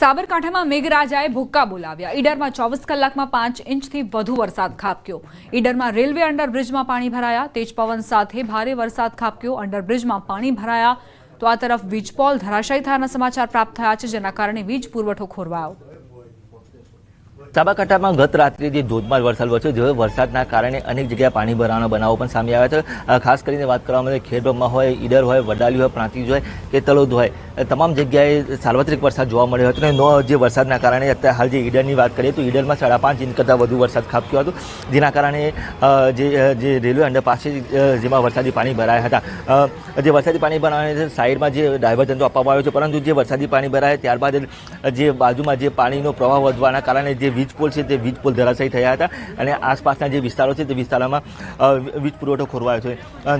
સાબરકાંઠામાં મેઘરાજાએ ભૂક્કા બોલાવ્યા। ઈડરમાં 24 કલાકમાં 5 ઇંચથી વધુ વરસાદ ખાબક્યો। ઈડરમાં રેલવે અંડરબ્રિજમાં પાણી ભરાયા। તેજ પવન સાથે ભારે વરસાદ ખાબક્યો। અંડરબ્રિજમાં પાણી ભરાયા તો આ તરફ વીજપોલ ધરાશાયી થયાના સમાચાર પ્રાપ્ત થયા છે, જેના કારણે વીજ પુરવઠો ખોરવાયો। સાબરકાંઠામાં ગત રાત્રે જે ધોધમાર વરસાદ વરસ્યો, જે વરસાદના કારણે અનેક જગ્યાએ પાણી ભરાવાના બનાવો પણ સામે આવ્યા છે। ખાસ કરીને વાત કરવામાં આવે ખેડબ્રહ્મા હોય, ઈડર હોય, વડાલી હોય, પ્રાંતિજ હોય કે તલોદ હોય, તમામ જગ્યાએ સાર્વત્રિક વરસાદ જોવા મળ્યો હતો। અને જે વરસાદના કારણે અત્યારે હાલ જે ઈડરની વાત કરીએ તો ઈડરમાં 5.5 ઇંચ કરતાં વધુ વરસાદ ખાબક્યો હતો, જેના કારણે જે રેલવે અંડરપાસ છે જેમાં વરસાદી પાણી ભરાયા હતા। જે વરસાદી પાણી ભરાવાને સાઈડમાં જે ડાયવર્ઝન તો આપવામાં આવ્યો છે, પરંતુ જે વરસાદી પાણી ભરાયા ત્યારબાદ જે બાજુમાં જે પાણીનો પ્રવાહ વધવાના કારણે જે વીજ પુલ છે તે વીજ પુલ ધરાશાયી થયા હતા અને આસપાસના જે વિસ્તારો છે તે વિસ્તારોમાં વીજ પુરવઠો ખોરવાયો છે।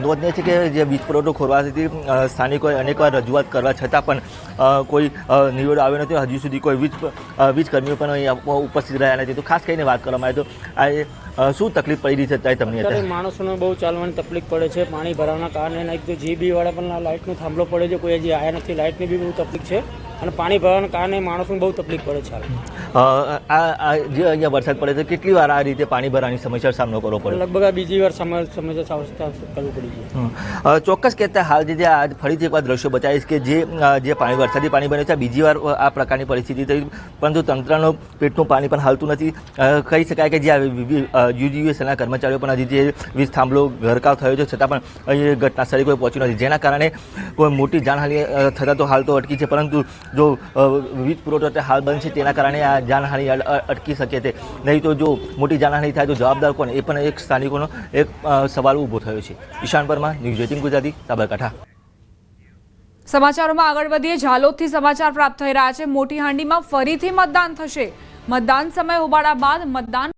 નોંધનીય છે કે જે વીજ પુરવઠો ખોરવાથી સ્થાનિકોએ અનેકવાર રજૂઆત કરવા છતાં પણ કોઈ નિવેડો આવ્યો નથી। હજુ સુધી કોઈ વીજ કર્મીઓ પણ અહીં ઉપસ્થિત રહ્યા નથી। તો ખાસ કરીને વાત કરવામાં આવે તો આ શું તકલીફ પડી રહી છે અત્યારે તમને? અત્યારે માણસોને બહુ ચાલવાની તકલીફ પડે છે પાણી ભરાવાના કારણે। એક તો જીબી વાળા પણ લાઇટનો થાંભલો પડે છે, કોઈ હજી આવ્યા નથી, લાઇટની બી બહુ તકલીફ છે અને પાણી ભરાવાના કારણે માણસોને બહુ તકલીફ પડે છે। જે અહીંયા વરસાદ પડે છે કેટલી વાર આ રીતે પાણી ભરાવાની સમસ્યાનો સામનો કરવો પડે? લગભગ આ બીજી વાર સમસ્યા કરવું પડી છે। ચોક્કસ કહેતા હાલ જે આજ ફરીથી એકવાર દ્રશ્યો બતાવીશ કે જે પાણી વરસાદી પાણી બને છે બીજી વાર આ પ્રકારની પરિસ્થિતિ થઈ, પરંતુ તંત્રનો પેટનું પાણી પણ હાલતું નથી। કહી શકાય કે જે યુજીવીએસએલના કર્મચારીઓ પણ હજી જે વીજ થાંભલો ગરકાવ થયો છે છતાં પણ અહીં ઘટના સ્થળે કોઈ પહોંચ્યું નથી, જેના કારણે કોઈ મોટી જાનહાનિ થતાં તો હાલ તો અટકી છે, પરંતુ જો વીજ પુરવઠો હાલ બંધ છે તેના કારણે આ જાનહાનિ અટકી શકે છે। નહીં તો જો મોટી જાનહાનિ થાય તો જવાબદાર કોણ, એ પણ એક સ્થાનિકોનો એક સવાલ ઊભો થયો છે। ઈશાન પરમાર, ન્યૂઝ 18 ગુજરાતી, સાબરકાંઠા। સમાચારોમાં આગળ વધીએ। ઝાલોદથી સમાચાર પ્રાપ્ત થઈ રહ્યા છે। મોટી હાંડીમાં ફરીથી મતદાન થશે। મતદાન સમય હોબાળા બાદ મતદાન